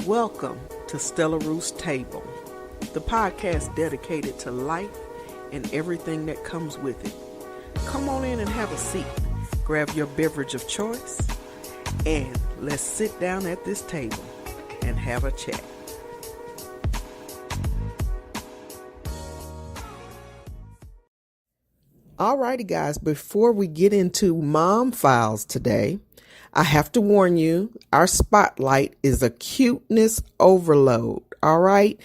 Welcome to Stella Roos Table, the podcast dedicated to life and everything that comes with it. Come on in and have a seat, grab your beverage of choice, and let's sit down at this table and have a chat. Alrighty guys, before we get into Mom Files today, I have to warn you, our spotlight is a cuteness overload, all right?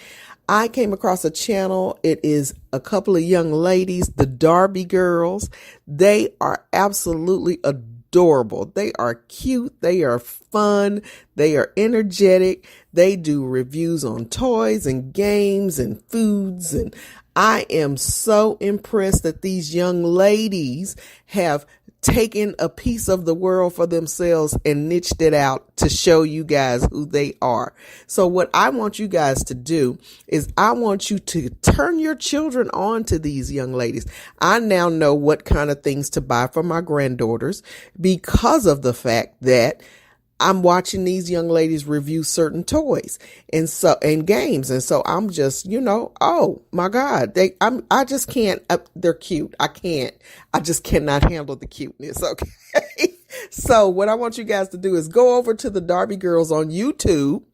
I came across a channel. It is a couple of young ladies, the Darby Girls. They are absolutely adorable. They are cute. They are fun. They are energetic. They do reviews on toys and games and foods. And I am so impressed that these young ladies have taken a piece of the world for themselves and niched it out to show you guys who they are. So what I want you guys to do is I want you to turn your children on to these young ladies. I now know what kind of things to buy for my granddaughters because of the fact that I'm watching these young ladies review certain toys and games. And so I'm just, oh my God, I just can't, they're cute. I just cannot handle the cuteness. Okay. So what I want you guys to do is go over to the Darby Girls on YouTube.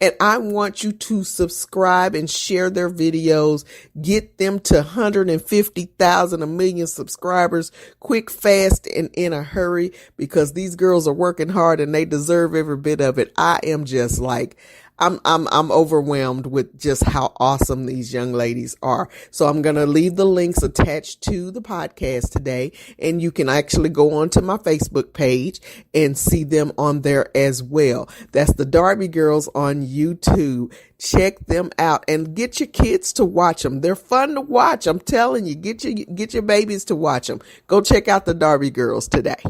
And I want you to subscribe and share their videos, get them to 150,000, 1 million subscribers, quick, fast, and in a hurry, because these girls are working hard and they deserve every bit of it. I am just like, I'm overwhelmed with just how awesome these young ladies are. So I'm going to leave the links attached to the podcast today, and you can actually go onto my Facebook page and see them on there as well. That's the Darby Girls on YouTube. Check them out and get your kids to watch them. They're fun to watch. I'm telling you, get your babies to watch them. Go check out the Darby Girls today.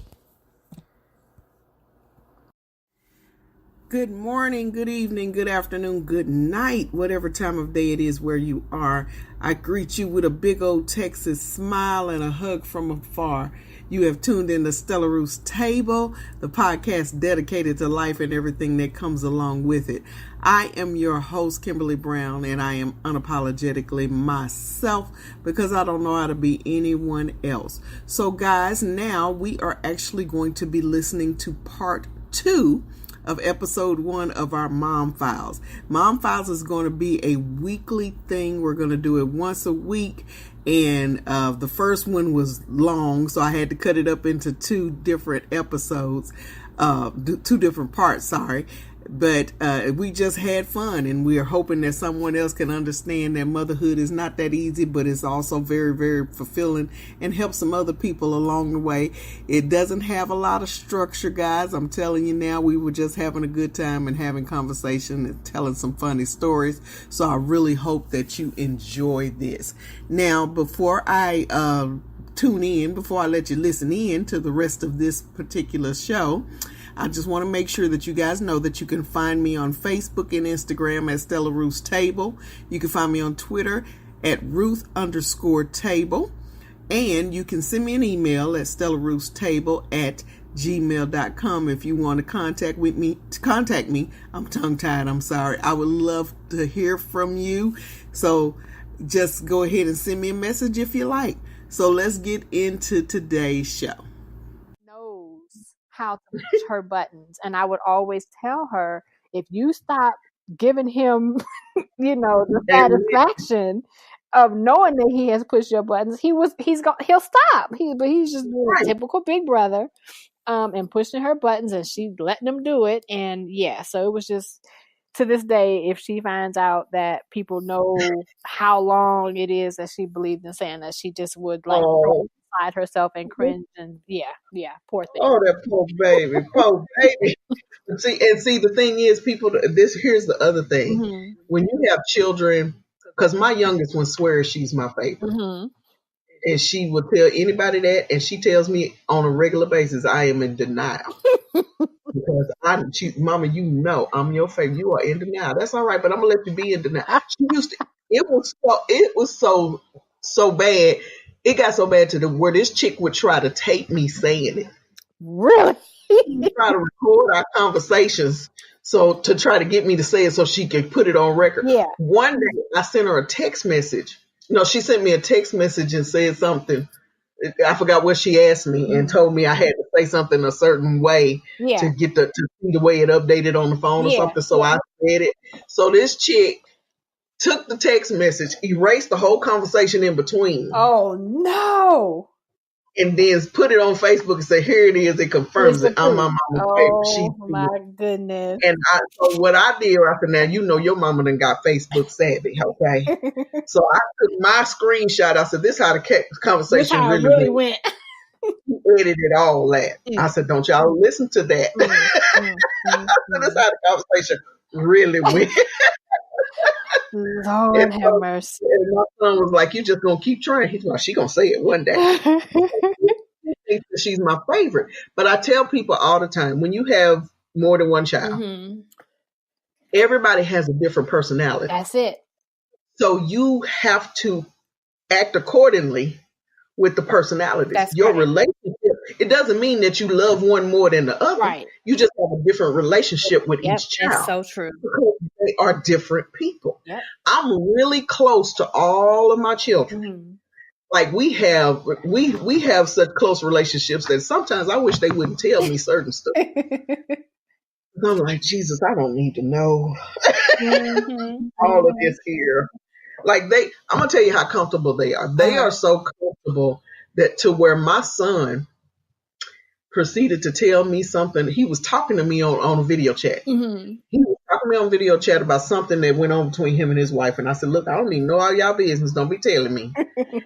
Good morning, good evening, good afternoon, good night, whatever time of day it is where you are. I greet you with a big old Texas smile and a hug from afar. You have tuned in to Stella Roos Table, the podcast dedicated to life and everything that comes along with it. I am your host, Kimberly Brown, and I am unapologetically myself because I don't know how to be anyone else. So guys, now we are actually going to be listening to part 2 of episode 1 of our Mom Files. Mom Files is going to be a weekly thing. We're going to do it once a week. And the first one was long, so I had to cut it up into 2 different episodes, 2 different parts, sorry. But we just had fun, and we are hoping that someone else can understand that motherhood is not that easy, but it's also very, very fulfilling and help some other people along the way. It doesn't have a lot of structure, guys. I'm telling you now, we were just having a good time and having conversation and telling some funny stories. So I really hope that you enjoy this. Now, before I before I let you listen in to the rest of this particular show, I just want to make sure that you guys know that you can find me on Facebook and Instagram at Stella Roos Table. You can find me on Twitter at Ruth_Table. And you can send me an email at stellaroostable@gmail.com if you want to contact me. I'm tongue-tied, I'm sorry. I would love to hear from you. So just go ahead and send me a message if you like. So let's get into today's show. How to push her buttons, and I would always tell her, if you stop giving him the satisfaction of knowing that he has pushed your buttons, he'll stop. He's just doing a typical big brother, and pushing her buttons, and she letting him do it. And yeah, so it was just, to this day, if she finds out that people know how long it is that she believed in Santa, she just would beside herself and cringe, and yeah, poor thing. Oh, that poor baby. See, the thing is, here's the other thing. Mm-hmm. When you have children, because my youngest one swears she's my favorite. Mm-hmm. And she would tell anybody that, and she tells me on a regular basis, I am in denial. Because Mama, I'm your favorite. You are in denial. That's all right, but I'm gonna let you be in denial. It was so bad. It got so bad to the where this chick would try to tape me saying it. Really? Try to record our conversations So to try to get me to say it so she could put it on record. Yeah. One day I sent her a text message. No, she sent me a text message and said something. I forgot what she asked me and told me I had to say something a certain way Yeah. to get to see the way it updated on the phone or Yeah. something. So I said it. So this chick took the text message, erased the whole conversation in between, Oh no. and then put it on Facebook and say, "Here it is. It confirms It's it. I'm my approved. mama's favorite." She Oh my goodness. and so what I did after that, you know, your mama done got Facebook savvy, okay? So I took my screenshot. I said, "This how the This conversation how it really really went." went. He edited all that. I said, "Don't y'all listen to that." I said, "This how the conversation really went." Lord And have so mercy. and my son was like, "You just gonna keep trying." He's like, "She gonna say it one day." She thinks that she's my favorite. But I tell people all the time, when you have more than one child, everybody has a different personality. That's it. So you have to act accordingly with the personalities. That's Your right. relationship, it doesn't mean that you love one more than the other. Right. You just have a different relationship with Yep, each child. that's so true. Because they are different people. Yep. I'm really close to all of my children. Like we have such close relationships that sometimes I wish they wouldn't tell me certain stuff. I'm like, Jesus, I don't need to know all of this here. Like I'm gonna tell you how comfortable they are. They are so comfortable that to where my son proceeded to tell me something. He was talking to me on a video chat. He was talking to me on video chat about something that went on between him and his wife. And I said, "Look, I don't even know all y'all business. Don't be telling me."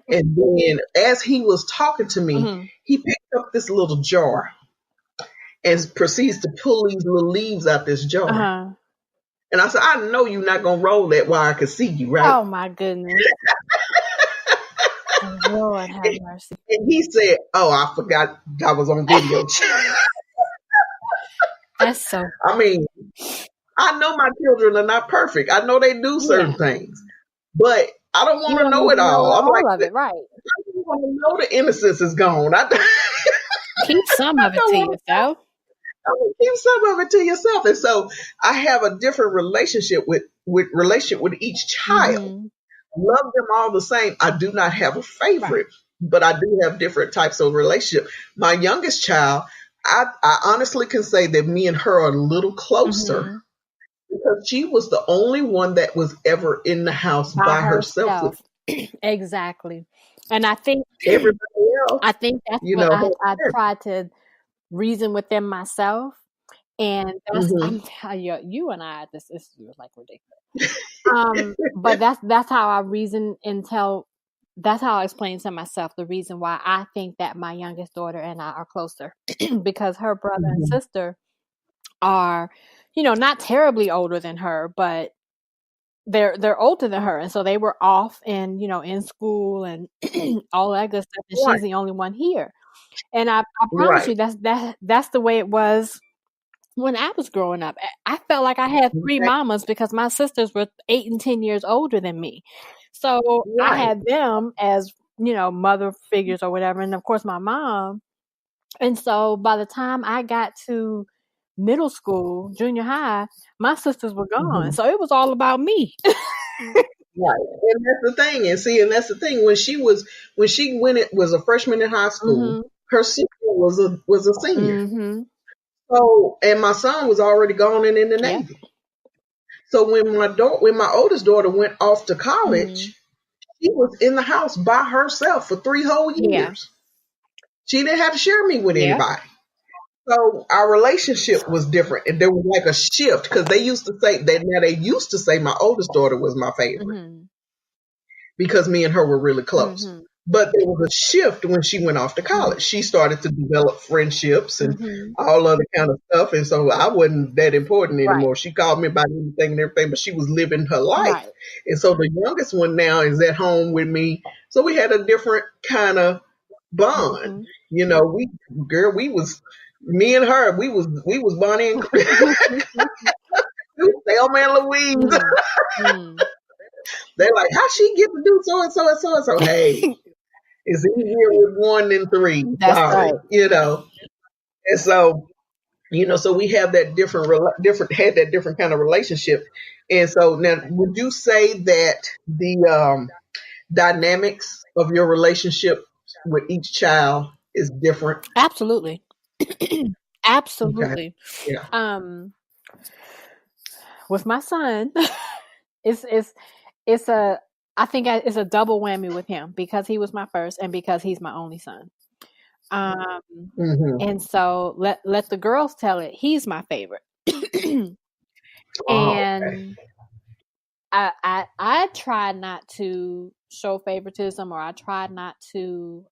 And then as he was talking to me, he picked up this little jar and proceeds to pull these little leaves out this jar. And I said, "I know you're not going to roll that while I can see you, right?" Oh my goodness. Lord have mercy. And he said, "Oh, I forgot I was on video chat." That's so. I mean, I know my children are not perfect. I know they do certain things, but I don't want to know it all. I'm like, all of it, right? I don't want to know the innocence is gone. Keep some of it to yourself. Keep some of it to yourself. And so I have a different relationship with each child. Love them all the same. I do not have a favorite, but I do have different types of relationship. My youngest child, I honestly can say that me and her are a little closer because she was the only one that was ever in the house by herself. Exactly. And I think everybody else, I think that's what I tried to reason within myself. And that's you and I, this is like ridiculous. But that's how I reason that's how I explain to myself the reason why I think that my youngest daughter and I are closer because her brother and sister are, not terribly older than her, but they're older than her. And so they were off and, in school and all that good stuff. And she's the only one here. And I promise you that's the way it was when I was growing up. I felt like I had three mamas because my sisters were 8 and 10 years older than me. So I had them as, mother figures or whatever. And of course my mom. And so by the time I got to middle school, junior high, my sisters were gone. So it was all about me. Right. And that's the thing. And that's the thing. When she was a freshman in high school, her sister was a senior. So, and my son was already gone and in the Navy. So when my oldest daughter went off to college, she was in the house by herself for 3 whole years. She didn't have to share me with anybody. So our relationship was different. And there was like a shift because they used to say my oldest daughter was my favorite because me and her were really close. But there was a shift when she went off to college. She started to develop friendships and all other kind of stuff. And so I wasn't that important anymore. She called me about anything and everything, but she was living her life. And so the youngest one now is at home with me. So we had a different kind of bond. Me and her, we was Bonnie and Thelma and Louise. They're like, how she get to do so and so and so and so? Hey, it's easier with 1 than 3. That's right. And so So we have that had that different kind of relationship. And so now, would you say that the dynamics of your relationship with each child is different? Absolutely. Okay. Absolutely. Yeah. With my son, it's a I think it's a double whammy with him because he was my first and because he's my only son. Mm-hmm. And so let the girls tell it. He's my favorite. Oh, okay. And I try not to show favoritism, or I try not to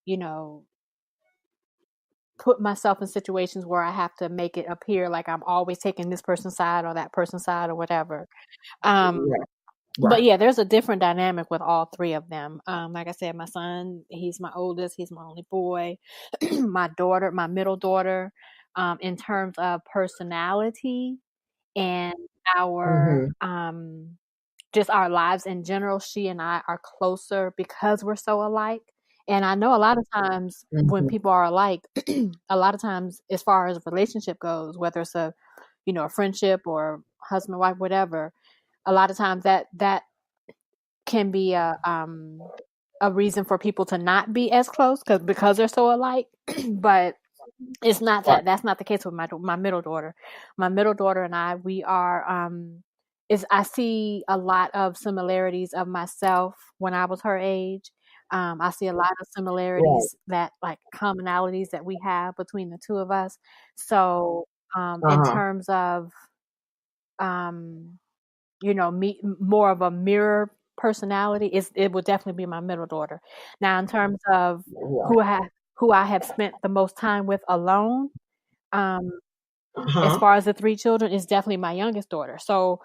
you know put myself in situations where I have to make it appear like I'm always taking this person's side or that person's side or whatever. Right. But yeah, there's a different dynamic with all three of them. Like I said, my son, he's my oldest, he's my only boy. My daughter, my middle daughter, in terms of personality and our Mm-hmm. just our lives in general, she and I are closer because we're so alike. And I know a lot of times when Mm-hmm. people are alike, a lot of times as far as a relationship goes, whether it's a friendship or husband, wife, whatever, a lot of times that can be a reason for people to not be as close because they're so alike. But it's not Right. that's not the case with my middle daughter. My middle daughter and I, we are I see a lot of similarities of myself when I was her age. I see a lot of Right. similarities, that like commonalities that we have between the two of us. So in Uh-huh. terms of me, more of a mirror personality, it would definitely be my middle daughter. Now, in terms of Right. who I have spent the most time with alone, um, as Uh-huh. far as the three children, is definitely my youngest daughter. So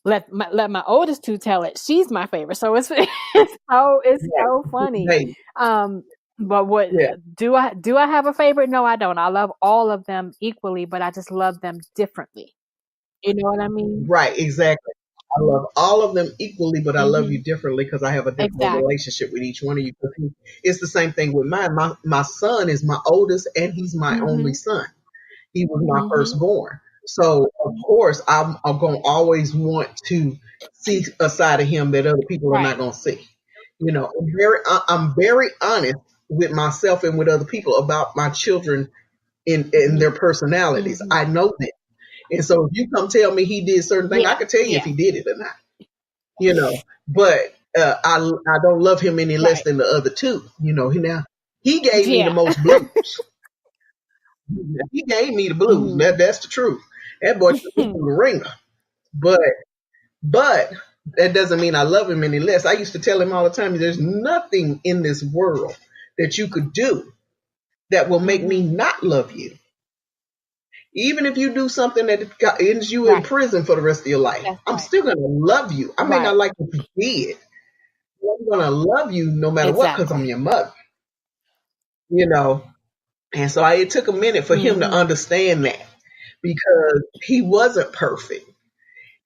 let my oldest two tell it. She's my favorite. So it's so funny. Hey, But what yeah. do I have a favorite? No, I don't. I love all of them equally, but I just love them differently. You know what I mean? Right, exactly. I love all of them equally, but I love you Mhm. differently because I have a different Exactly. relationship with each one of you. It's the same thing with mine. My son is my oldest, and he's my only Mhm. son. He was my Mhm. firstborn. So of course I'm gonna always want to see a side of him that other people are not Right. gonna see. I'm very honest with myself and with other people about my children in Mhm. their personalities. Mhm. I know that. And so if you come tell me he did certain thing, I Yeah. can tell you if Yeah. he did it or not. But I don't love him any less Right. than the other two. He gave me the Yeah. most blues. He gave me the blues. Mhm. That's the truth. That boy took me through the ringer. But but that doesn't mean I love him any less. I used to tell him all the time, there's nothing in this world that you could do that will make me Mhm. not love you. Even if you do something that ends you in Right. prison for the rest of your life, That's I'm right. still gonna love you. I may not Right. like what you did, but I'm gonna love you no matter what because I'm Exactly. your mother. You know. And so it took a minute for him to Mhm. understand that because he wasn't perfect.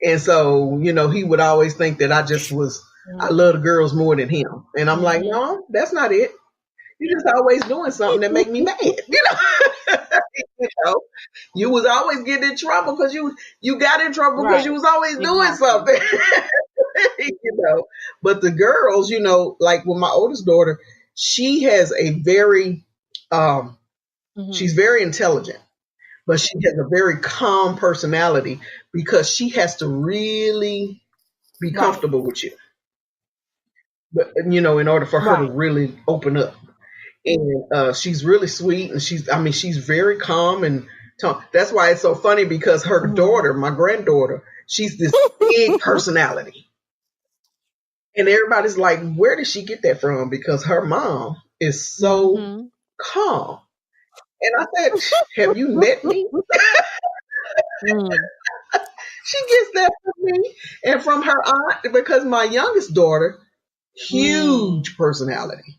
And so, he would always think that I love the girls more than him. And I'm like, Mhm. no, that's not it. You just always doing something that make me mad. you know, you was always getting in trouble because you got in trouble because you Right. was always doing Exactly. something. you know, but the girls, like with my oldest daughter, she has a very, she's Mhm. very intelligent, but she has a very calm personality because she has to really be Right. comfortable with you. But in order for her to Right. really open up, and she's really sweet, and she's very calm and that's why it's so funny because her Mhm. daughter, my granddaughter, she's this big personality, and everybody's like, where did she get that from? Because her mom is so Mhm. calm, and I said, have you met me? Mm. She gets that from me and from her aunt because my youngest daughter, Mm. huge personality.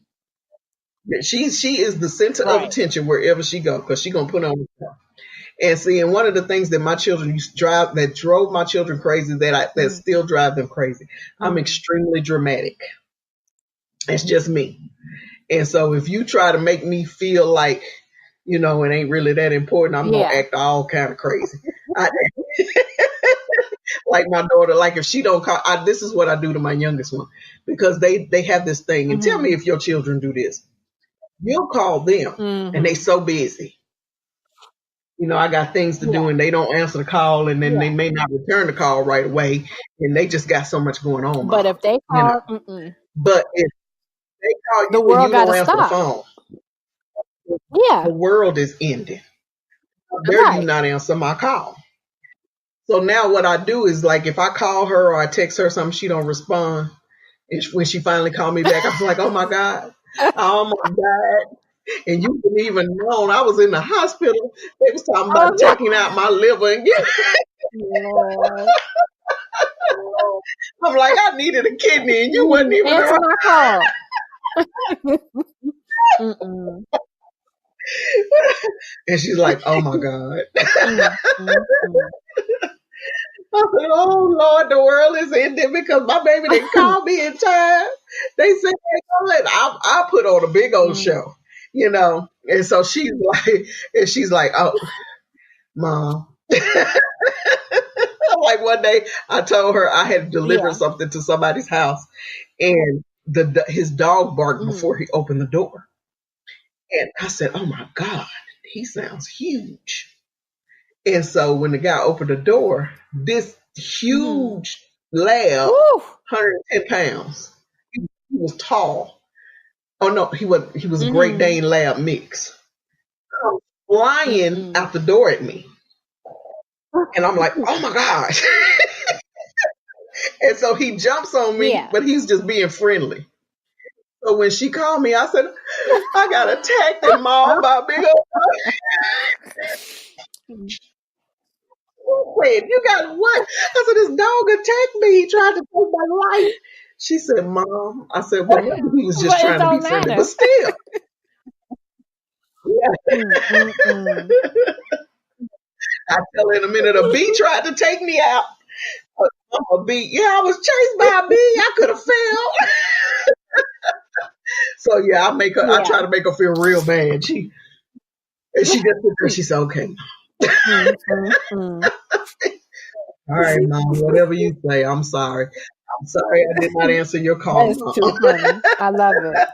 She is the center of Right. attention wherever she goes because she gonna put on the show. And see, and one of the things that my children used to drive that drove my children crazy that Mhm. still drive them crazy. I'm Mhm. extremely dramatic. It's just me. And so if you try to make me feel like it ain't really that important. I'm gonna Yeah. act all kind of crazy. I, like my daughter, like if she don't call, this is what I do to my youngest one, because they have this thing. And tell me if your children do this. You'll call them, and they so busy. I got things to do, and they don't answer the call, and then they may not return the call right away, and they just got so much going on. But if they call, but if they call the you world and you don't gotta answer the stop. phone, Yeah. the world is ending. How dare you not answer my call? So now what I do is, like, if I call her or I text her something, she don't respond. And when she finally called me back, I was like, oh my God, I almost died. And you didn't even know I was in the hospital. They was talking about taking out my liver and I'm like, I needed a kidney and you wasn't even answer my call. And she's like, oh my God. I said, oh Lord, the world is ending because my baby didn't call me in time. They said, I put on a big old show, And so she's like, oh, Mom. Like one day I told her I had delivered something to somebody's house, and his dog barked before he opened the door. And I said, oh my God, he sounds huge. And so when the guy opened the door, this huge lab, 110 pounds, he was tall. Oh no, he was a Great Dane lab mix, flying out the door at me. And I'm like, oh my gosh. And so he jumps on me, but he's just being friendly. So when she called me, I said, I got attacked and mauled by a big old you got what? I said, this dog attacked me. He tried to take my life. She said, Mom. I said, well, maybe he was just trying to be friendly, but still. I tell her in a minute, a bee tried to take me out. I'm a bee. Yeah, I was chased by a bee. I could have fell. So yeah, I try to make her feel real bad. She just sit there. She said, okay. All right, Mom, whatever you say. I'm sorry. I'm sorry I did not answer your call. That's too funny. I love it.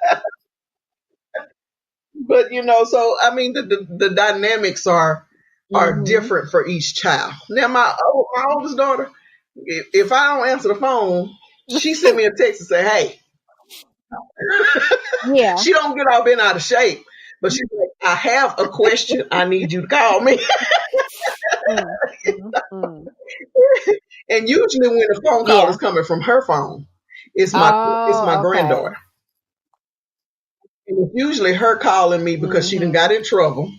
But so I mean, the dynamics are different for each child. Now, my oldest daughter, if I don't answer the phone, she sent me a text and say, "Hey." Yeah. She don't get all bent out of shape, but she's like, I have a question. I need you to call me. And usually when the phone call is coming from her phone, it's my granddaughter. And it's usually her calling me because she done got in trouble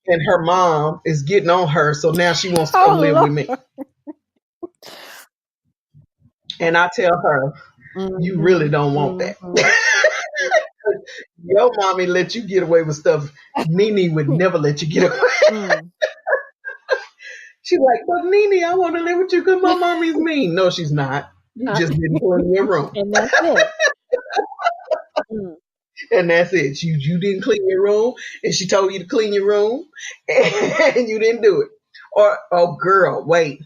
and her mom is getting on her, so now she wants to come live with me. And I tell her, you really don't want that. Your mommy let you get away with stuff Nene would never let you get away. She's like, but Nene, I want to live with you because my mommy's mean. No, she's not. You just didn't clean your room. And that's it. And that's it. You didn't clean your room, and she told you to clean your room, and you didn't do it. Or, oh, girl, wait.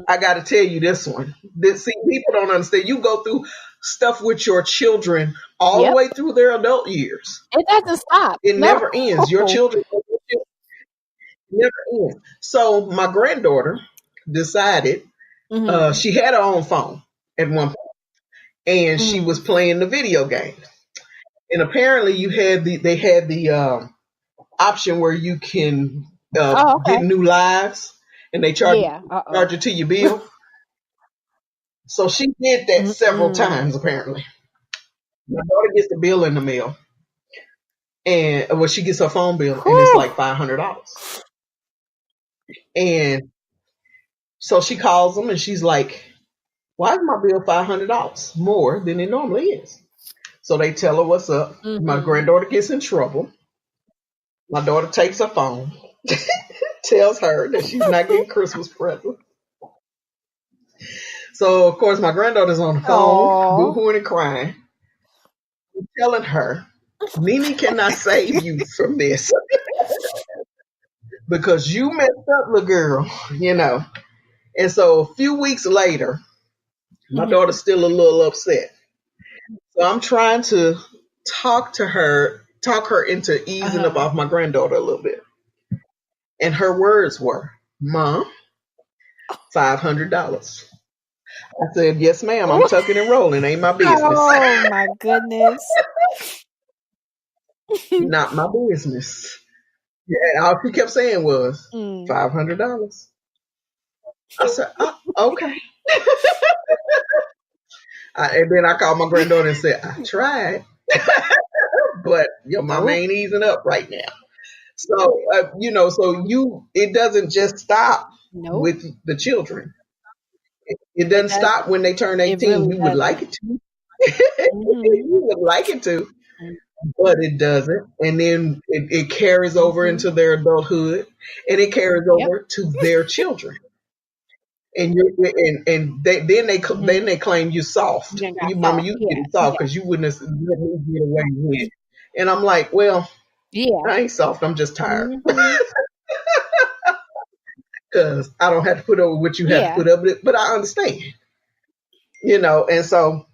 I got to tell you this one. See, people don't understand. You go through stuff with your children all the way through their adult years. It doesn't stop. It never ends. Your children never ends. So my granddaughter decided she had her own phone at one point, and she was playing the video game. And apparently, they had the option where you can get new lives, and they charge it to your bill. So she did that several times. Apparently, my daughter gets the bill in the mail, and she gets her phone bill, and it's like $500. And so she calls them, and she's like, "Why is my bill $500 more than it normally is?" So they tell her what's up. My granddaughter gets in trouble. My daughter takes her phone, tells her that she's not getting Christmas presents. So, of course, my granddaughter's on the phone, boo-hooing and crying. I'm telling her, Nene cannot save you from this. because you messed up, little girl, you know. And so a few weeks later, my daughter's still a little upset. So I'm trying to talk her into easing up off my granddaughter a little bit. And her words were, Mom, $500. I said, yes, ma'am, I'm tucking and rolling. Ain't my business. Oh my goodness. Not my business. Yeah, all she kept saying was $500. I said, okay. And then I called my granddaughter and said, I tried, but your mama ain't easing up right now. So, it doesn't just stop with the children. It doesn't stop when they turn 18. Really you would like it to. You would like it to, but it doesn't. And then it carries over into their adulthood, and it carries over to their children. And then they claim you soft. Mama, you getting soft because you wouldn't have let me get away with it. And I'm like, well, I ain't soft. I'm just tired. Because I don't have to put up with what you have to put up with, but I understand. And so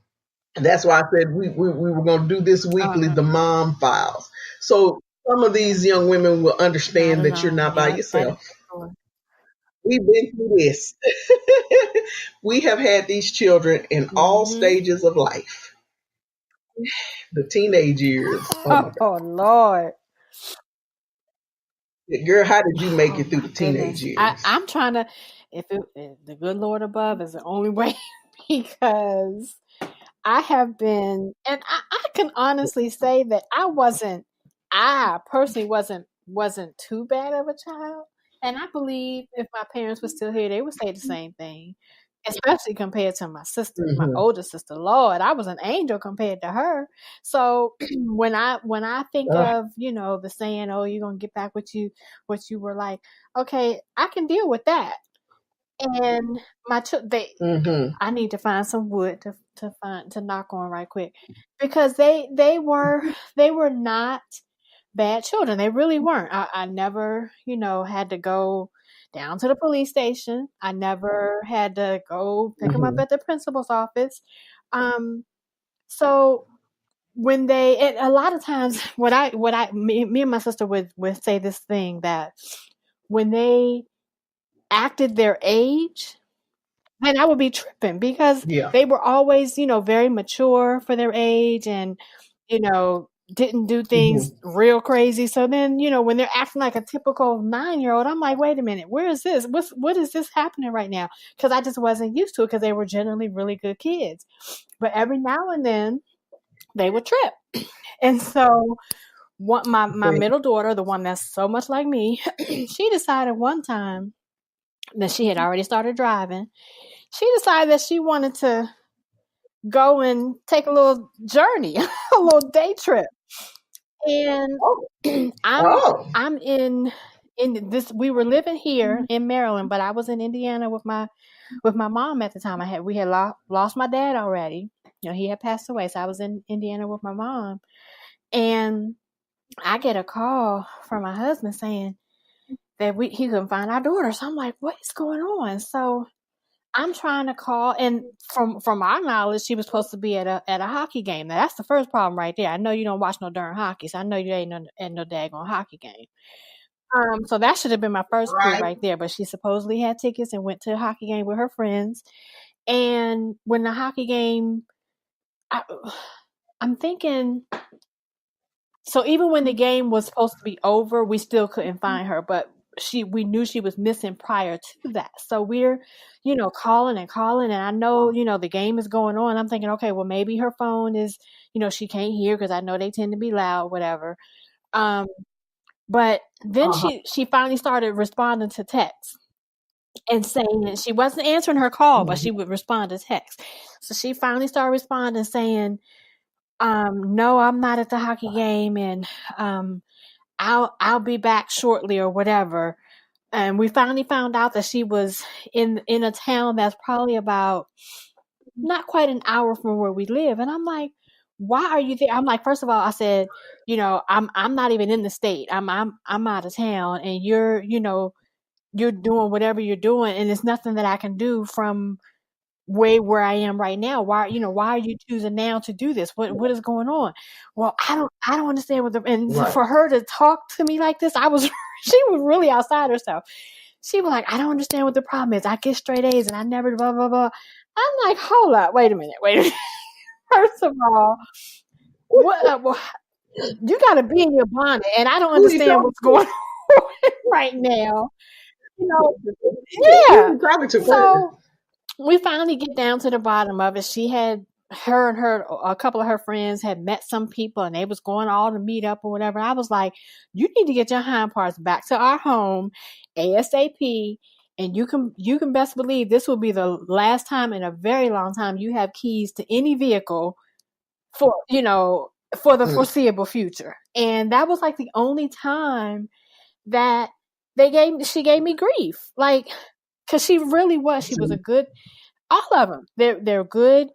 that's why I said we were going to do this weekly, the Mom Files. So some of these young women will understand that you're not by yourself. We've been through this. We have had these children in all stages of life. The teenage years. Oh Lord. Girl, how did you make it through the teenage years? I'm trying to, if the good Lord above is the only way, because I have been, and I can honestly say that I personally wasn't too bad of a child. And I believe if my parents were still here, they would say the same thing, especially compared to my sister, my older sister. Lord, I was an angel compared to her. So when I think of, the saying, oh, you're going to get back what you were like, okay, I can deal with that. And I need to find some wood to knock on right quick, because they were not bad children. They really weren't. I never, had to go down to the police station. I never had to go pick them up at the principal's office. So when and a lot of times me and my sister would say this thing, that when they acted their age, then I would be tripping, because they were always, very mature for their age, and, didn't do things real crazy. So then, when they're acting like a typical 9-year-old, I'm like, wait a minute, where is this? What is this happening right now? Because I just wasn't used to it, because they were generally really good kids. But every now and then they would trip. And so my middle daughter, the one that's so much like me, she decided one time that she had already started driving. She decided that she wanted to go and take a little journey, a little day trip. And I'm in this. We were living here in Maryland, but I was in Indiana with my mom at the time. We had lost my dad already. He had passed away, so I was in Indiana with my mom. And I get a call from my husband saying that he couldn't find our daughter. So I'm like, what is going on? So I'm trying to call, and from our knowledge, she was supposed to be at a hockey game. Now, that's the first problem right there. I know you don't watch no darn hockey, so I know you ain't at no daggone hockey game. So that should have been my first clue right there. But she supposedly had tickets and went to a hockey game with her friends. And when the hockey game, I'm thinking, so even when the game was supposed to be over, we still couldn't find her. But we knew she was missing prior to that. So we're, calling, and I know, the game is going on. I'm thinking, okay, well, maybe her phone is, she can't hear, because I know they tend to be loud, whatever. But then she finally started responding to texts and saying that she wasn't answering her call, but she would respond to text. So she finally started responding, saying, no, I'm not at the hockey game, and I'll be back shortly, or whatever. And we finally found out that she was in a town that's probably about not quite an hour from where we live. And I'm like, why are you there? I'm like, first of all, I said, I'm not even in the state. I'm out of town, and you're doing whatever you're doing, and it's nothing that I can do from where I am right now. Why are you choosing now to do this? What is going on? Well, I don't understand and Right. for her to talk to me like this, she was really outside herself. She was like, I don't understand what the problem is. I get straight A's and I never blah blah blah. I'm like, hold up, wait a minute. First of all, what you got to be in your bonnet, and I don't understand what's going on right now. Yeah. So we finally get down to the bottom of it. She had a couple of her friends had met some people, and they was going all to meet up or whatever. I was like, you need to get your hind parts back to our home ASAP. And you can best believe this will be the last time in a very long time you have keys to any vehicle for the foreseeable future. And that was like the only time that she gave me grief, like, because she really was. She was a good, all of them. They're good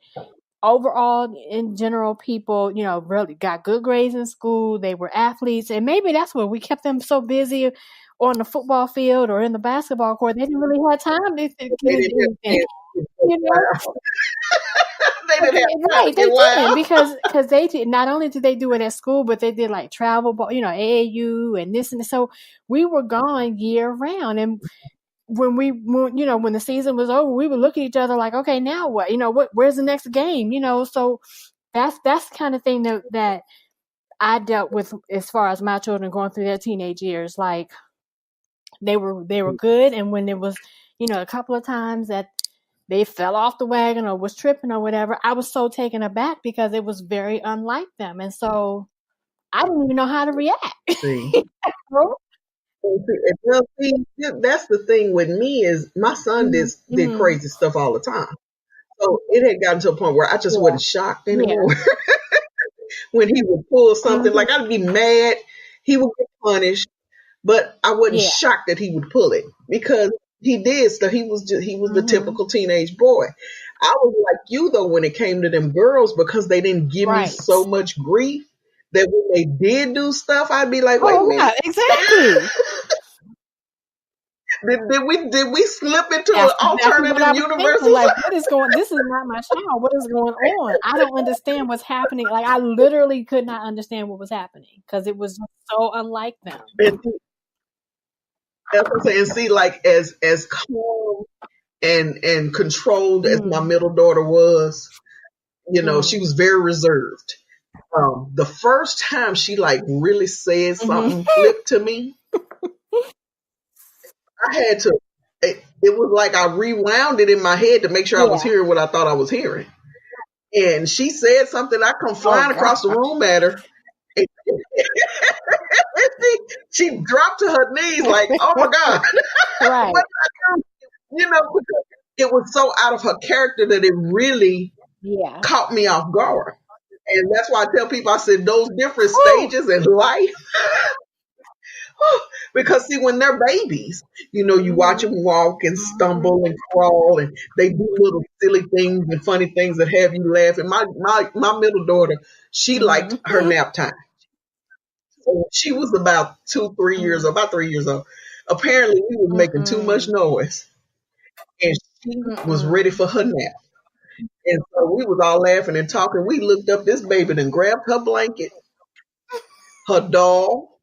overall in general people. Really got good grades in school. They were athletes, and maybe that's where we kept them so busy on the football field or in the basketball court. They didn't really have time to get into anything. They didn't, because they did. Not only did they do it at school, but they did like travel, AAU and this and this. So we were gone year round, and when when the season was over, we would look at each other like, okay, now what? Where's the next game? So that's the kind of thing that I dealt with as far as my children going through their teenage years. Like, they were good, and when there was a couple of times that they fell off the wagon or was tripping or whatever, I was so taken aback because it was very unlike them, and so I didn't even know how to react. See. Well, see, that's the thing with me is my son did crazy stuff all the time. So it had gotten to a point where I just wasn't shocked anymore. When he would pull something, like I'd be mad, he would get punished, but I wasn't shocked that he would pull it because he did stuff. He was the typical teenage boy. I was like you though when it came to them girls, because they didn't give me so much grief that when they did do stuff, I'd be like, wait a minute. Yeah, exactly. Did we slip into an alternative universe? Like, what is going? This is not my child. What is going on? I don't understand what's happening. Like, I literally could not understand what was happening because it was so unlike them. That's what I'm saying. See, like as calm and controlled as my middle daughter was, she was very reserved. The first time she like really said something flipped to me, I had to, it was like I rewound it in my head to make sure I was hearing what I thought I was hearing. And she said something, I come flying across the room at her. She dropped to her knees like, oh my God. Right. Because it was so out of her character that it really caught me off guard. And that's why I tell people, I said, those different stages in life. Because see, when they're babies, you watch them walk and stumble and crawl, and they do little silly things and funny things that have you laughing. My middle daughter, she liked her nap time. So she was about 3 years old. Apparently, we was making too much noise, and she was ready for her nap. And so we was all laughing and talking. We looked up, this baby then grabbed her blanket, her doll,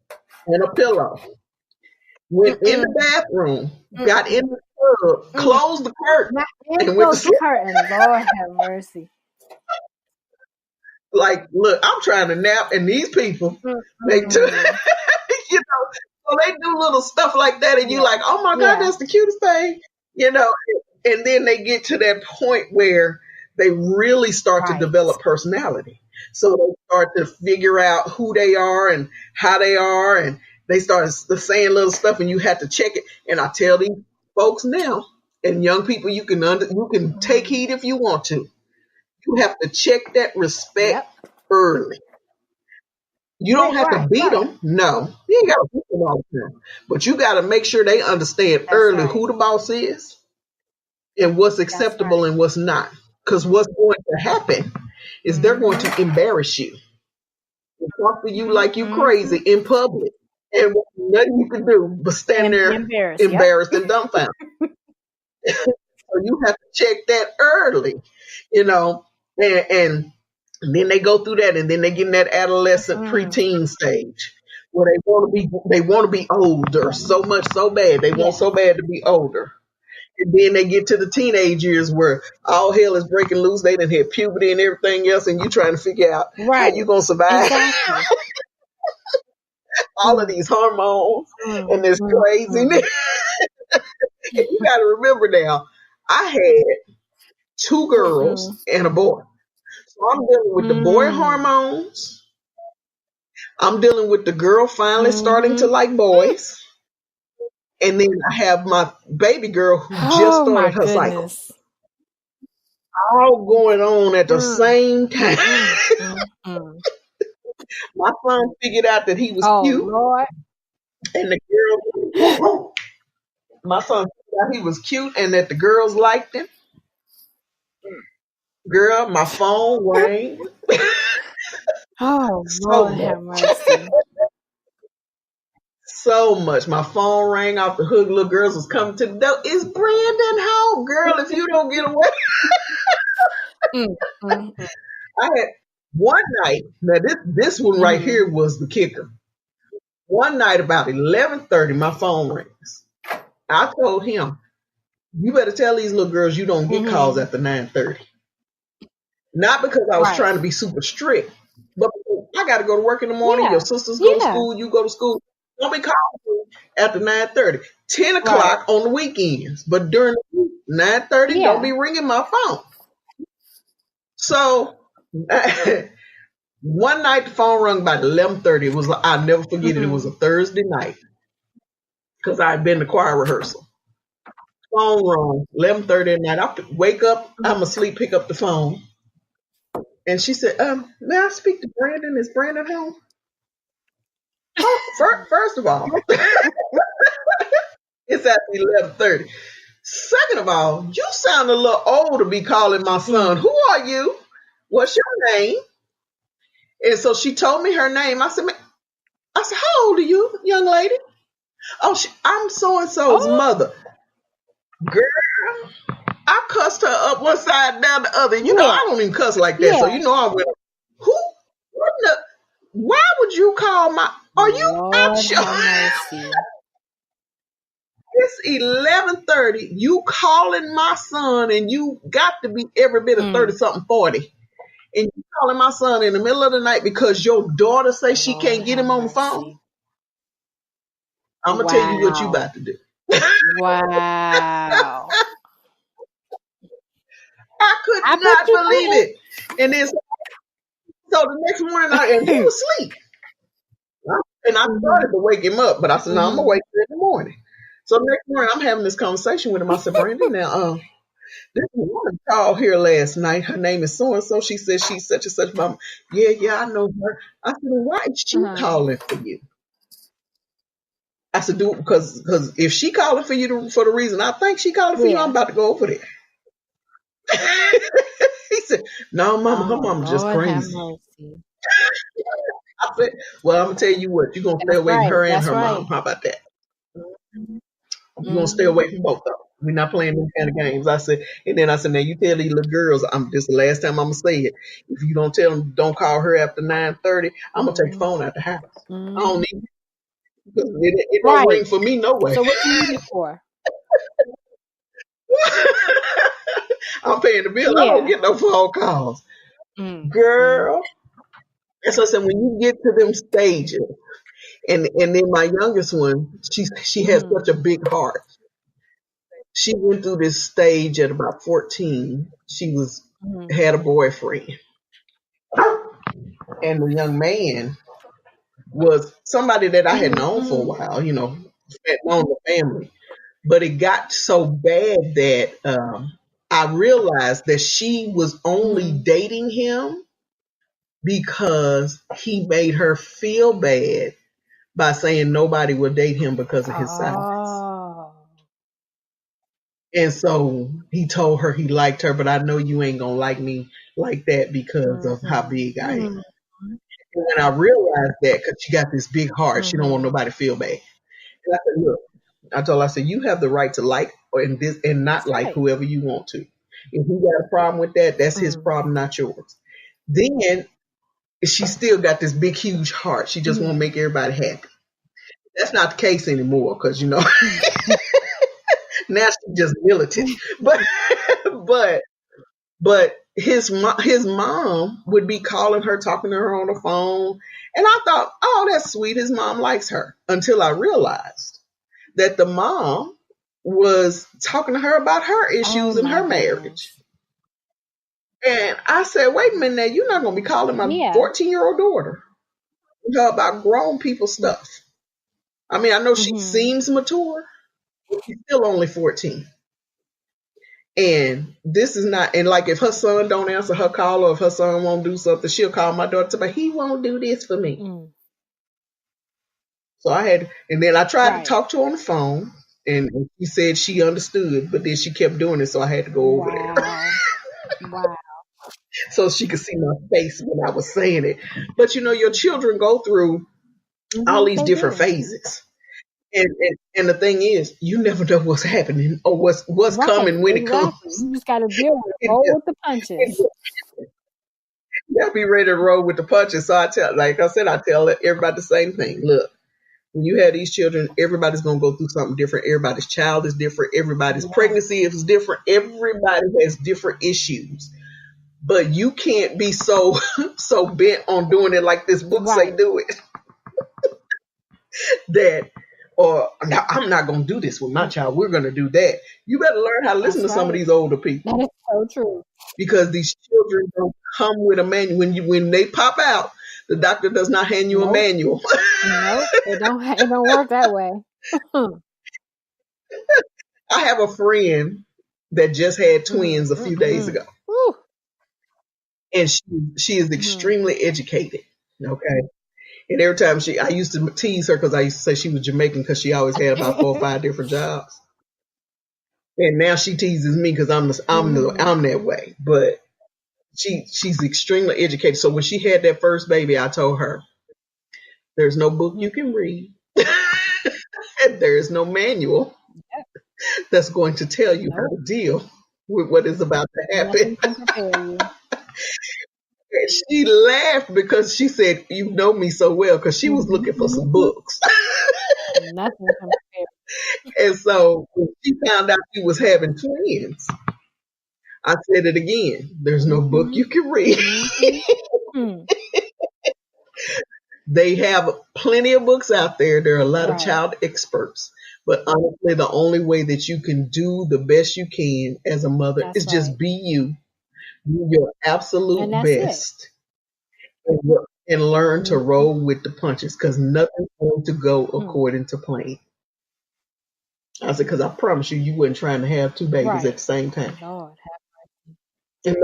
and a pillow. Went in the bathroom, got in the tub, closed the curtain, and went to sleep. Lord have mercy. Like, look, I'm trying to nap, and these people, they took, so they do little stuff like that, and you're like, oh my God, that's the cutest thing, and then they get to that point where they really start to develop personality. So they start to figure out who they are and how they are, and they start saying little stuff, and you have to check it. And I tell these folks now, and young people, you can take heed if you want to. You have to check that respect early. You don't have to beat them. No, you ain't got to beat them all the time. But you got to make sure they understand early who the boss is and what's acceptable and what's not. Because what's going to happen is they're going to embarrass you and talk to you like you crazy in public. And nothing you can do but stand And be there embarrassed. Yep. embarrassed and dumbfounded. So you have to check that early, you know, and then they go through that, and then they get in that adolescent preteen stage where they want to be older so much, so bad. They want so bad to be older. And then they get to the teenage years where all hell is breaking loose. They done hit puberty and everything else, and you trying to figure out how you gonna survive Exactly. all of these hormones and this craziness. And you got to remember now, I had 2 girls and a boy. So I'm dealing with the boy hormones. I'm dealing with the girl finally starting to like boys. And then I have my baby girl who just started her cycle. All going on at the same time. My son figured out that he was cute. Lord. And the girl, my son figured out he was cute and that the girls liked him. Girl, my phone rang. Oh, So Lord much. have mercy. So much. My phone rang off the hook. Little girls was coming to the door. Is Brandon home? Girl, if you don't get away. I had one night. Now this one right here was the kicker. One night about 11:30, my phone rings. I told him, you better tell these little girls you don't get calls after 9:30. Not because I was trying to be super strict, but because I got to go to work in the morning. Your sisters go to school. You go to school. Don't be calling me after 9:30. 10 o'clock on the weekends. But during the week, 9:30, don't be ringing my phone. So one night the phone rang about 11:30. It was, I'll never forget it. It was a Thursday night because I had been to choir rehearsal. Phone rang 11:30 at night. I wake up. I'm asleep. Pick up the phone. And she said, may I speak to Brandon? Is Brandon home? Oh, first of all, it's at 11:30. Second of all, you sound a little old to be calling my son. Who are you? What's your name? And so she told me her name. I said, how old are you, young lady? Oh, I'm so-and-so's mother. Girl, I cussed her up one side down the other. You know, I don't even cuss like that. So you know I went, why would you call my, are you, Lord I'm sure. have It's 11:30. You calling my son, and you got to be every bit of 30-something, 40. And you calling my son in the middle of the night because your daughter says she can't get him on the phone? I'm going to tell you what you about to do. Wow. I could not believe it. And then, so the next morning, and he was asleep. And I started to wake him up, but I said, no, I'm going to wake him in the morning. So next morning, I'm having this conversation with him. I said, Brandon, now, this woman called here last night. Her name is so-and-so. She says she's such and such mama. Yeah, I know her. I said, well, why is she calling for you? I said, because if she calling for you for the reason I think she calling for you, I'm about to go over there. He said, no, mama, her mama just crazy. I said, well, I'm going to tell you what, you're going to stay away from her and her mom. How about that? You're going to stay away from both of them. We're not playing them kind of games. I said, and then I said, now you tell these little girls, this is the last time I'm going to say it. If you don't tell them, don't call her after 9:30, I'm going to take the phone out the house. I don't need it. It don't ring for me no way. So what do you need it for? I'm paying the bill. I don't get no phone calls. Girl. And so I said, when you get to them stages, and then my youngest one, she has such a big heart. She went through this stage at about 14. She had a boyfriend. And the young man was somebody that I had known for a while, you know, had known the family. But it got so bad that I realized that she was only dating him because he made her feel bad by saying nobody would date him because of his size. And so he told her he liked her, but I know you ain't gonna like me like that because of how big I am. And when I realized that, because she got this big heart, she don't want nobody to feel bad. And I said, look, I told her, I said, you have the right to like or in this and not That's like right. whoever you want to. If he got a problem with that, that's his problem, not yours. Then she still got this big, huge heart. She just want to make everybody happy. That's not the case anymore, because now she's just militant. But his mom would be calling her, talking to her on the phone, and I thought, oh, that's sweet. His mom likes her. Until I realized that the mom was talking to her about her issues in her marriage. And I said, wait a minute, now, you're not going to be calling my 14-year-old daughter about grown people stuff. I mean, I know she seems mature, but she's still only 14. And this is not, and like if her son don't answer her call or if her son won't do something, she'll call my daughter, but he won't do this for me. So and then I tried to talk to her on the phone, and she said she understood, but then she kept doing it, so I had to go over there. Wow. So she could see my face when I was saying it. But your children go through all these different phases. And the thing is, you never know what's happening or what's coming when it comes. You just got to deal with it. Roll with the punches. You got to be ready to roll with the punches. So I tell everybody the same thing. Look, when you have these children, everybody's going to go through something different. Everybody's child is different. Everybody's pregnancy is different. Everybody has different issues. But you can't be so bent on doing it like this book say do it. That, or I'm not going to do this with my child. We're going to do that. You better learn how to listen to some of these older people. That is so true. Because these children don't come with a manual. When they pop out, the doctor does not hand you a manual. Nope, it don't work that way. I have a friend that just had twins a few days ago. And she is extremely educated. Okay. And every time I used to tease her because I used to say she was Jamaican because she always had about 4 or 5 different jobs. And now she teases me because I'm that way. But she's extremely educated. So when she had that first baby, I told her, there's no book you can read. And there is no manual that's going to tell you how to deal with what is about to happen. And she laughed because she said, you know me so well, because she was looking for some books. Nothing compared. And so when she found out she was having twins, I said it again. There's no book you can read. They have plenty of books out there. There are a lot of child experts. But honestly, the only way that you can do the best you can as a mother is just be you. Do your absolute best. And learn to roll with the punches, because nothing's going to go according to plan. I said, because I promise you, you weren't trying to have 2 babies at the same time. Lord, and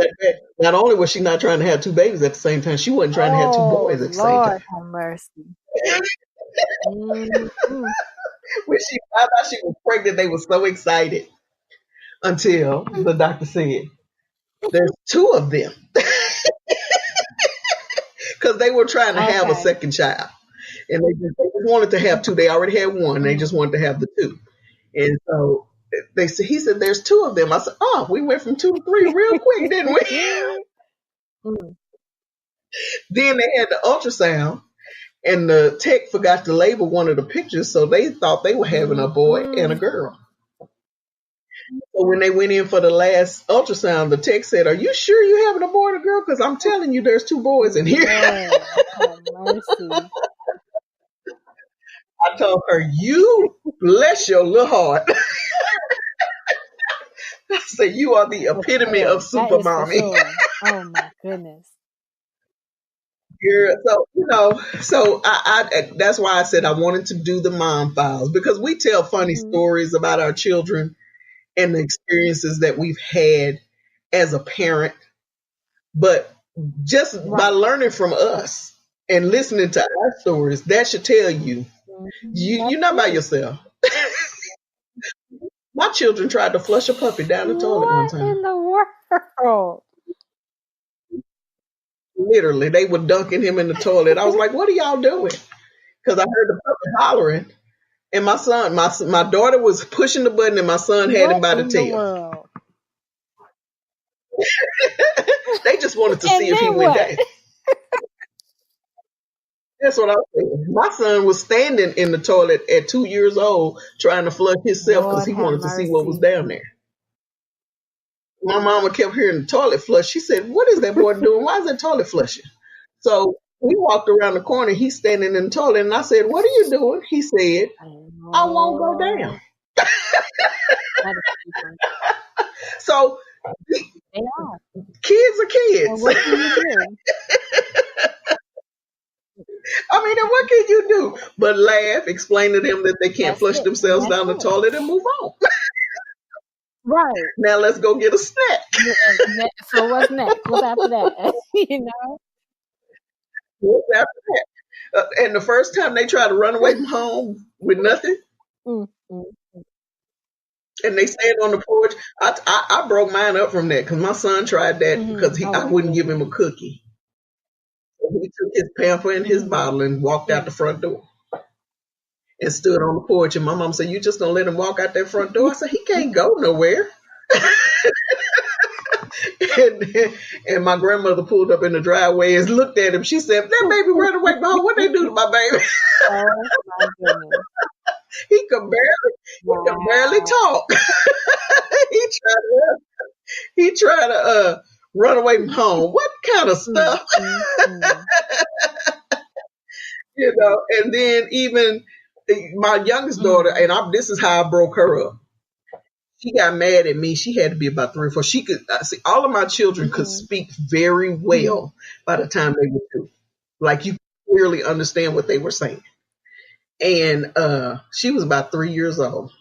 not only was she not trying to have 2 babies at the same time, she wasn't trying to have 2 boys at the same time. Have mercy. When she found out she was pregnant, they were so excited until the doctor said, there's 2 of them. Because they were trying to have a second child. And they just wanted to have 2. They already had 1. They just wanted to have the 2. And so he said, there's 2 of them. I said, oh, we went from 2 to 3 real quick, didn't we? Then they had the ultrasound, and the tech forgot to label one of the pictures, so they thought they were having a boy and a girl. So when they went in for the last ultrasound, the tech said, are you sure you're having a boy and a girl? Because I'm telling you, there's 2 boys in here. Mercy. I told her, you bless your little heart. I said, you are the epitome of super mommy. Oh my goodness. Yeah, so I that's why I said I wanted to do the Mom Files, because we tell funny stories about our children and the experiences that we've had as a parent. But just by learning from us and listening to our stories, that should tell you, you're not by yourself. My children tried to flush a puppy down the toilet one What time. in the world? Literally, they were dunking him in the toilet. I was like, "What are y'all doing?" Because I heard the puppy hollering, and my daughter was pushing the button, and my son had him What by the in the tail. world? They just wanted to And see if he then went what? down. That's what I was saying. My son was standing in the toilet at 2 years old trying to flush himself because Lord he have wanted to see what was mercy. down there. My mama kept hearing the toilet flush. She said, "What is that boy doing? Why is that toilet flushing?" So we walked around the corner. He's standing in the toilet, and I said, "What are you doing?" He said, "I won't go down." Lord, that is too funny. So They are. kids are And kids. what can you do? I mean, and what can you do but laugh, explain to them that they can't That's flush it. And themselves that's down the it. toilet and move on? Right. Now let's go get a snack. So what's next? What's after that? You know? What's after that? And the first time they try to run away from home with nothing, Mm, mm. and they stand on the porch, I broke mine up from that because my son tried that because Oh I my wouldn't give goodness. him a cookie. So he took his pamper and his Mhm. bottle and walked out the front door and stood on the porch. And my mom said, "You just gonna let him walk out that front door?" I said, "He can't go nowhere." and my grandmother pulled up in the driveway and looked at him. She said, "That baby ran away from home. What they do to my baby?" Oh my goodness. He could barely Wow. talk. he tried to run away from home. What kind of Mm, stuff? mm, mm. And then even my youngest daughter, Mhm. and this is how I broke her up. She got mad at me. She had to be about 3 or 4. She could see all of my children could Mhm. speak very well by the time they were 2. Like you clearly understand what they were saying. And she was about 3 years old,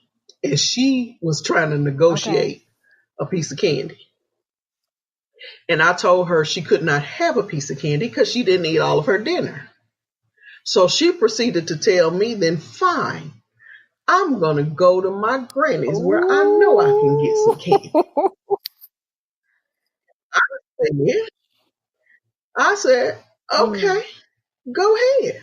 and she was trying to Okay. negotiate a piece of candy. And I told her she could not have a piece of candy because she didn't eat all of her dinner. So she proceeded to tell me, then fine, I'm going to go to my granny's where I know I can get some candy. Yeah. I said, okay, go ahead.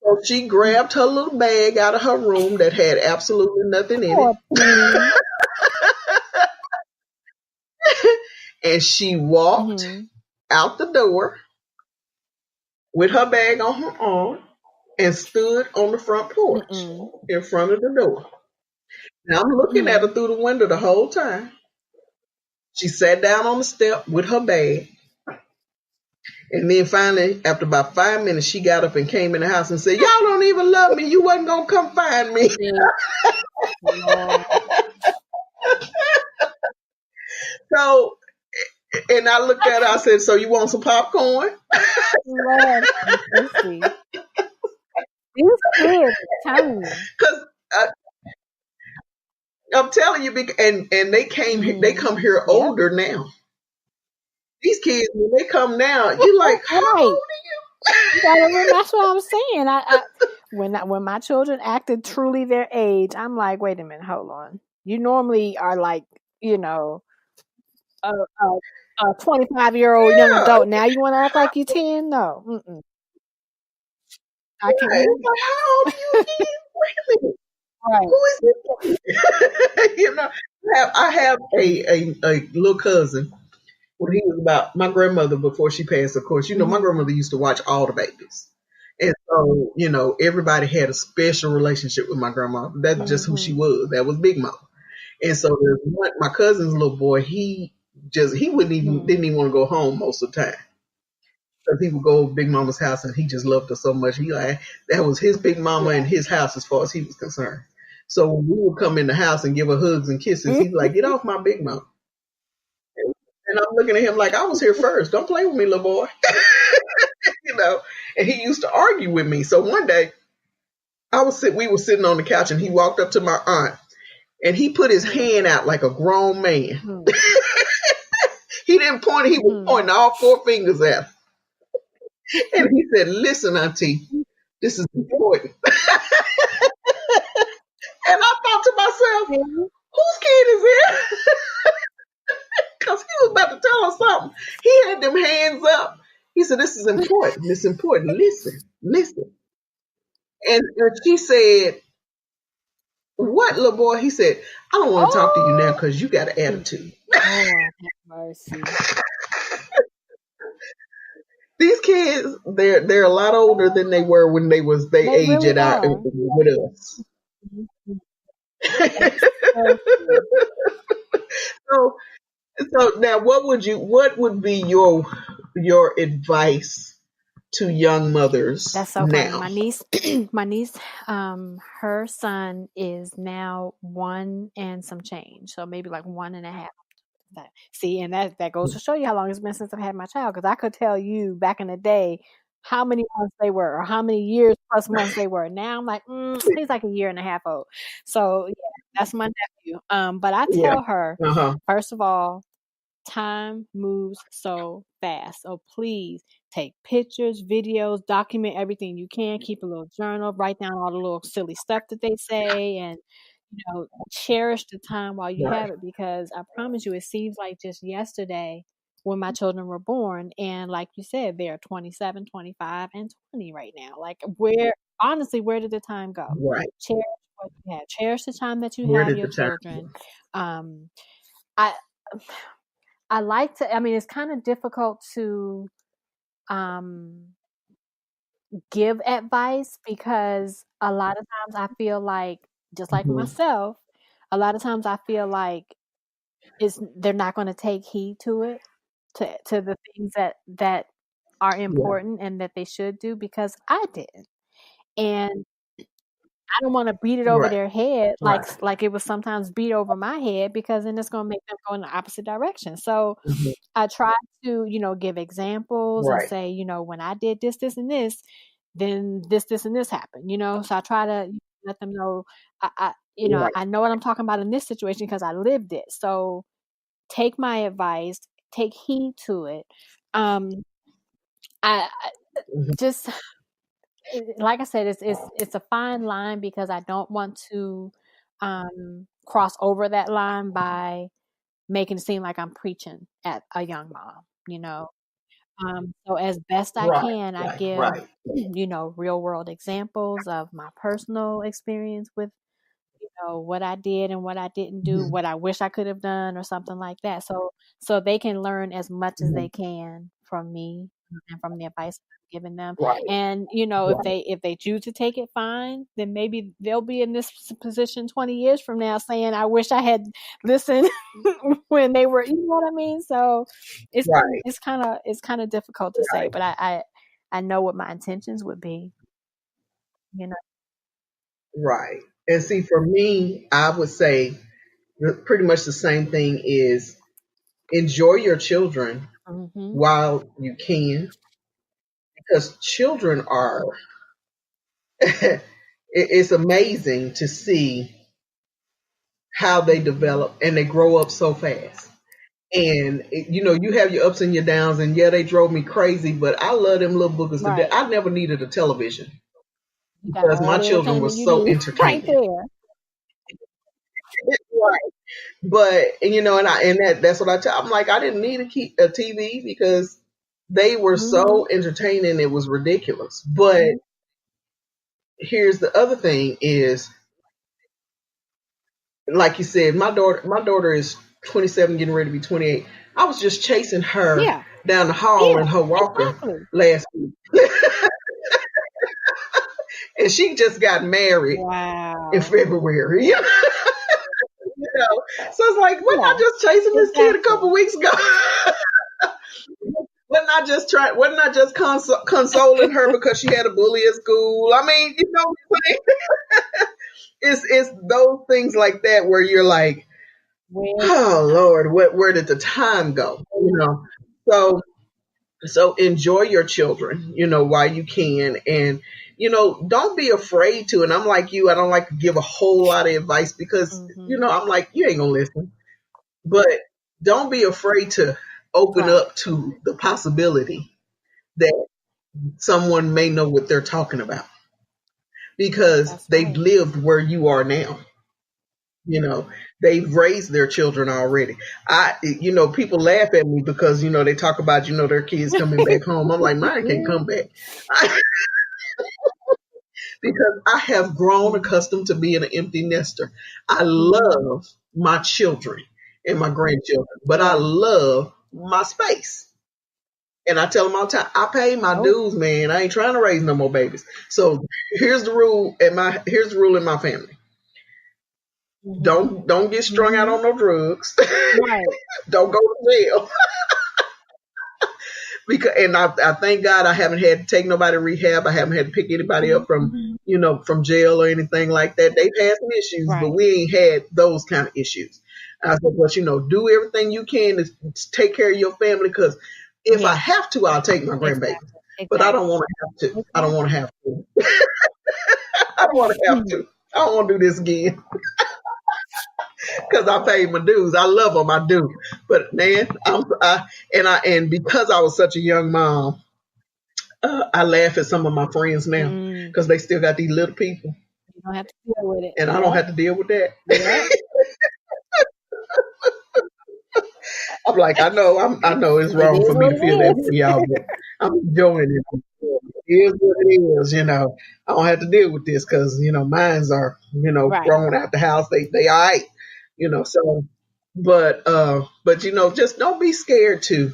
So she grabbed her little bag out of her room that had absolutely nothing in Poor it, thing. and she walked out the door with her bag on her arm and stood on the front porch in front of the door. Now I'm looking at her through the window the whole time. She sat down on the step with her bag. And then finally, after about 5 minutes, she got up and came in the house and said, "Y'all don't even love me. You wasn't going to come find me." Lord. So, and I looked at her, I said, "So you want some popcorn?" Lord have mercy. These kids, I'm telling you. Because I'm telling you, and they come here older now. These kids, when they come now, you're like, how Right. old are You gotta remember, that's what I'm saying. When my children acted truly their age, I'm like, wait a minute, hold on. You normally are like, you know, a 25-year-old young Yeah. adult. Now you want to act like you're 10? No. I can't. It's like, how old are you again? Wait a minute. Right. Who is this? I have a little cousin. When he was about my grandmother before she passed, of course, my grandmother used to watch all the babies. And so, everybody had a special relationship with my grandma. That's just who she was. That was Big Mama. And so there's my cousin's little boy, he didn't even want to go home most of the time. Because he would go to Big Mama's house and he just loved her so much. That was his Big Mama and his house as far as he was concerned. So when we would come in the house and give her hugs and kisses, he'd like, "Get off my Big Mama." And I'm looking at him like, "I was here first. Don't play with me, little boy." And he used to argue with me. So one day we were sitting on the couch and he walked up to my aunt and he put his hand out like a grown man. He didn't point, he was pointing all 4 fingers at her. And he said, "Listen, Auntie, this is important." And I thought to myself, whose kid is it? Because he was about to tell us something. He had them hands up. He said, this is important. It's important. Listen. And she said, what, little boy? He said, I don't want to talk to you now because you got an attitude. Oh, have mercy. These kids, they're a lot older than they were when they was their age really at our are. with us. So now, what would be your advice to young mothers? That's so now? funny. My niece, her son is now 1 and some change, so maybe like 1.5. See, and that goes to show you how long it's been since I've had my child. Because I could tell you back in the day how many months they were, or how many years plus months they were. Now I'm like, he's like 1.5 years old. So yeah, that's my nephew. But I tell her, first of all, time moves so fast. So please take pictures, videos, document everything you can. Keep a little journal, write down all the little silly stuff that they say, and cherish the time while you have it, because I promise you, it seems like just yesterday when my children were born, and like you said, they're 27, 25, and 20 right now. Like, where did the time go? Right. Cherish what you have. Cherish the time that you have your children. I like to, it's kind of difficult to give advice, because a lot of times I feel like, just like myself, a lot of times I feel like they're not going to take heed to it, to the things that are important and that they should do, because I didn't. And I don't want to beat it over their head like it was sometimes beat over my head, because then it's going to make them go in the opposite direction. So I try to, give examples and say, when I did this, this, and this, then this, and this happened, So I try to let them know, I know what I'm talking about in this situation because I lived it. So take my advice, take heed to it. I just, like I said, it's a fine line, because I don't want to cross over that line by making it seem like I'm preaching at a young mom, So as best I can, I give, real world examples of my personal experience with, what I did and what I didn't do, what I wish I could have done, or something like that. So they can learn as much as they can from me and from the advice I'm giving them. And, if they choose to take it, fine, then maybe they'll be in this position 20 years from now saying, I wish I had listened when they were, you know what I mean? So it's kind of difficult to say, but I know what my intentions would be, Right. And see, for me, I would say pretty much the same thing is enjoy your children while you can, because children are, it's amazing to see how they develop, and they grow up so fast. And, you have your ups and your downs, and yeah, they drove me crazy, but I love them little boogers to death. I never needed a television because my children were so entertaining. Right. But, that's what I tell. I'm like, I didn't need a TV because they were so entertaining. It was ridiculous. But here's the other thing is, like you said, my daughter is 27, getting ready to be 28. I was just chasing her down the hall in her walker last week. And she just got married in February. So it's like, wasn't I just chasing this kid a couple weeks ago? Wasn't I just consoling her because she had a bully at school? I mean, you know what I'm saying? It's those things like that where you're like, oh Lord, where did the time go? So enjoy your children, while you can, and don't be afraid to. And I'm like you, I don't like to give a whole lot of advice because I'm like, you ain't gonna listen. But don't be afraid to open up to the possibility that someone may know what they're talking about, because they've lived where you are now. They've raised their children already. People laugh at me because, they talk about, their kids coming back home. I'm like, mine can't come back. Because I have grown accustomed to being an empty nester. I love my children and my grandchildren, but I love my space. And I tell them all the time, I pay my dues, man. I ain't trying to raise no more babies. So here's the rule in my family. Don't get strung out on no drugs. Right. Don't go to jail. And I thank God I haven't had to take nobody to rehab. I haven't had to pick anybody up from from jail or anything like that. They've had some issues, but we ain't had those kind of issues. I said, but do everything you can to take care of your family, because if I have to, I'll take my grandbaby. Exactly. But I don't want to have to. I don't want to have to. I don't want to have to. I don't want to do this again. Because I paid my dues. I love them, I do. But man, and because I was such a young mom, I laugh at some of my friends now because they still got these little people. You don't have to deal with it, and I don't have to deal with that. Yeah. I'm like, I know it's wrong for me to feel that for y'all, but I'm enjoying it. It is what it is, I don't have to deal with this because mines are thrown out the house. They all right. So, but just don't be scared to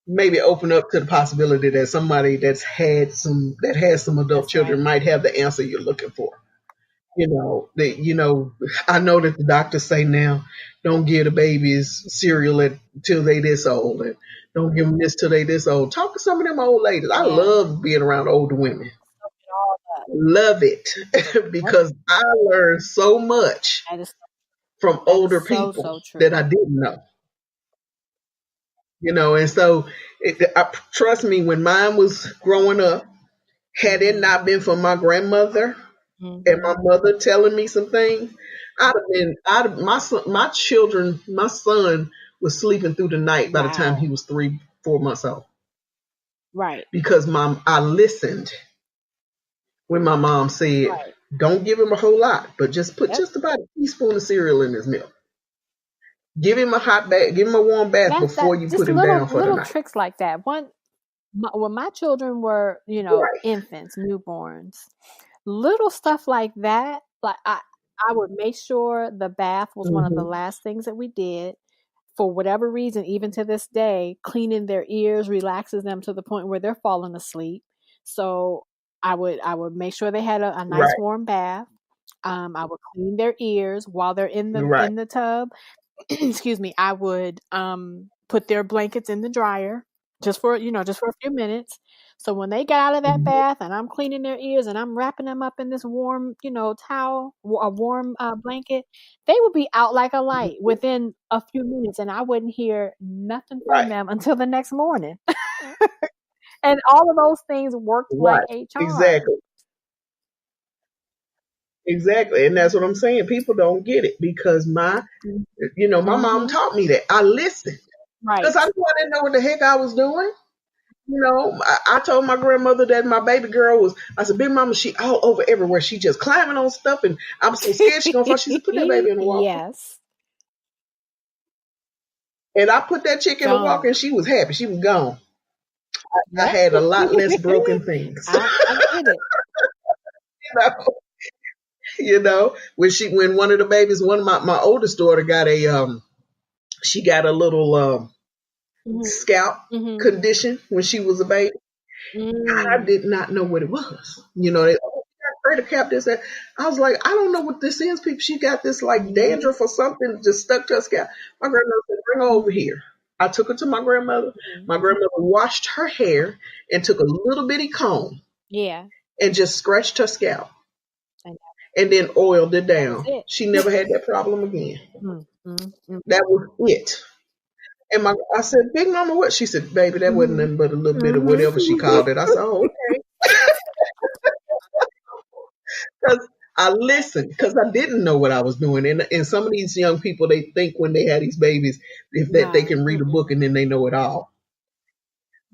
maybe open up to the possibility that somebody that has some adult children might have the answer you're looking for. I know that the doctors say now, don't give the babies cereal till they this old, and don't give them this till they this old. Talk to some of them old ladies. I love being around older women. Love it because I learned so much from older people that I didn't know. And so trust me, when mine was growing up, had it not been for my grandmother and my mother telling me some things, my son was sleeping through the night by the time he was 3-4 months old. Right. Because I listened when my mom said, don't give him a whole lot, but just put just about a teaspoon of cereal in his milk. Give him a hot bath, give him a warm bath before you put him down for the night. Little tricks like that. When my children were, infants, newborns, little stuff like that. Like I would make sure the bath was one of the last things that we did. For whatever reason, even to this day, cleaning their ears relaxes them to the point where they're falling asleep. So I would make sure they had a nice warm bath. I would clean their ears while they're in the tub. Excuse me. I would put their blankets in the dryer just for a few minutes. So when they got out of that bath and I'm cleaning their ears and I'm wrapping them up in this warm, towel, a warm blanket, they would be out like a light within a few minutes, and I wouldn't hear nothing from them until the next morning. And all of those things worked like a charm. Exactly. And that's what I'm saying. People don't get it because my mom taught me that. I listened. Right. Because I didn't know what the heck I was doing. I told my grandmother that my baby girl I said, Big Mama, she all over everywhere. She just climbing on stuff, and I'm so scared she's going to fall. She said, put that baby in the walker. Yes. And I put that chick in the walker, and she was happy. She was gone. I had a lot less broken things. I did it. When one of the babies, my oldest daughter got she got a little scalp condition when she was a baby. I did not know what it was. They afraid to cap this. I was like, I don't know what this is, people. She got this like dandruff or something just stuck to her scalp. My grandmother said, bring her over here. I took her to my grandmother. My grandmother washed her hair and took a little bitty comb. Yeah. And just scratched her scalp. And then oiled it down. She never had that problem again. That was it. And I said, Big Mama, what? She said, baby, that wasn't nothing but a little bit of whatever she called it. I said, oh, okay. Because I listened, because I didn't know what I was doing. And some of these young people, they think when they have these babies, they can read a book and then they know it all.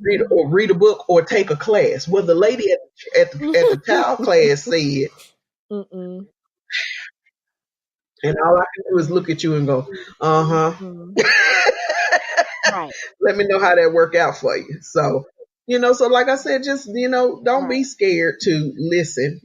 Read a book or take a class. Well, the lady at the child class said, And all I can do is look at you and go, uh-huh. Mhm. Right. Let me know how that work out for you. So, so like I said, just, don't be Right. scared to listen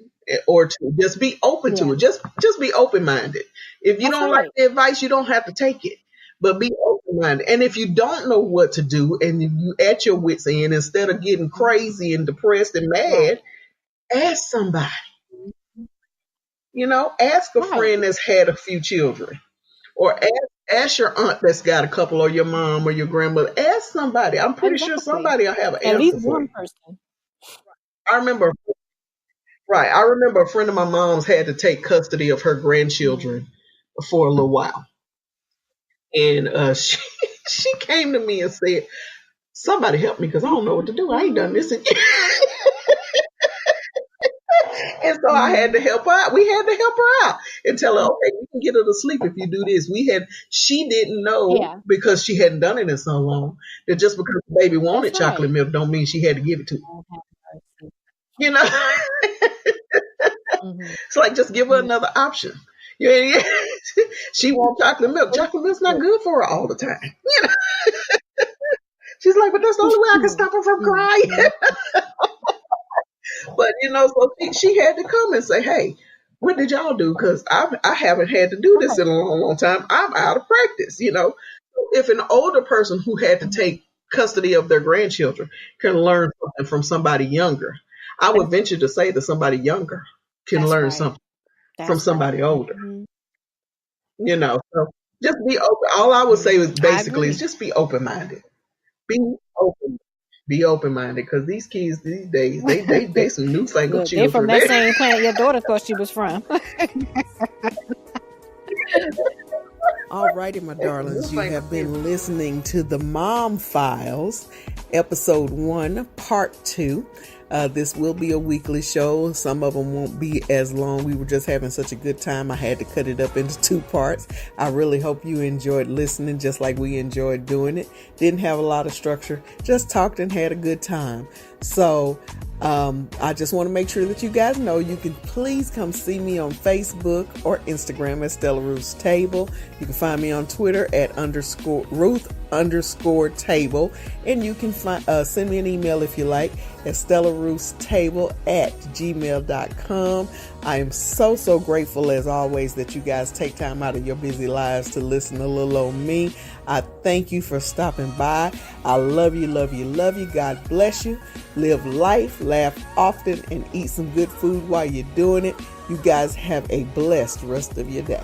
or to just be open to Yeah. it. Just be open minded. If you That's don't like right. the advice, you don't have to take it. But be open minded. And if you don't know what to do and you at your wits end, instead of getting crazy and depressed and Right. mad, ask somebody. Ask a Right. friend that's had a few children. Or ask your aunt that's got a couple, or your mom or your grandmother. Ask somebody. I'm pretty sure Exactly. somebody will have an At least answer for one you. person. I remember, right. I remember a friend of my mom's had to take custody of her grandchildren for a little while. And she came to me and said, somebody help me because I don't know what to do. I ain't done this in years. And so I had to help her out. We had to help her out and tell her, okay, you can get her to sleep if you do this. She didn't know Yeah. because she hadn't done it in so long that just because the baby wanted That's chocolate right. milk don't mean she had to give it to her. Oh, have mercy. You know, Mhm. it's like just give her another option. Yeah. She wants chocolate milk. Chocolate milk's not good for her all the time. She's like, but that's the only way I can stop her from crying. But so she had to come and say, "Hey, what did y'all do? Because I haven't had to do this in a long, long time. I'm out of practice." So if an older person who had to take custody of their grandchildren can learn something from somebody younger, I would venture to say that somebody younger can That's learn right. something from That's right. somebody older. Mhm. So just be open. All I would say is I basically is agree. just be open minded. Be open. Be open minded because these kids these days they some newfangled Look, they're from children. that same planet your daughter thought she was from. All righty, my darlings, you have been listening to the Mom Files, episode 1, part 2. This will be a weekly show. Some of them won't be as long. We were just having such a good time. I had to cut it up into 2 parts. I really hope you enjoyed listening just like we enjoyed doing it. Didn't have a lot of structure, just talked and had a good time. So I just want to make sure that you guys know you can please come see me on Facebook or Instagram at Stella Ruth's Table. You can find me on Twitter at @Ruth_Table. And you can send me an email if you like at StellaRuthsTable@gmail.com. I am so grateful as always that you guys take time out of your busy lives to listen to little old me. I thank you for stopping by. I love you, love you, love you. God bless you. Live life, laugh often, and eat some good food while you're doing it. You guys have a blessed rest of your day.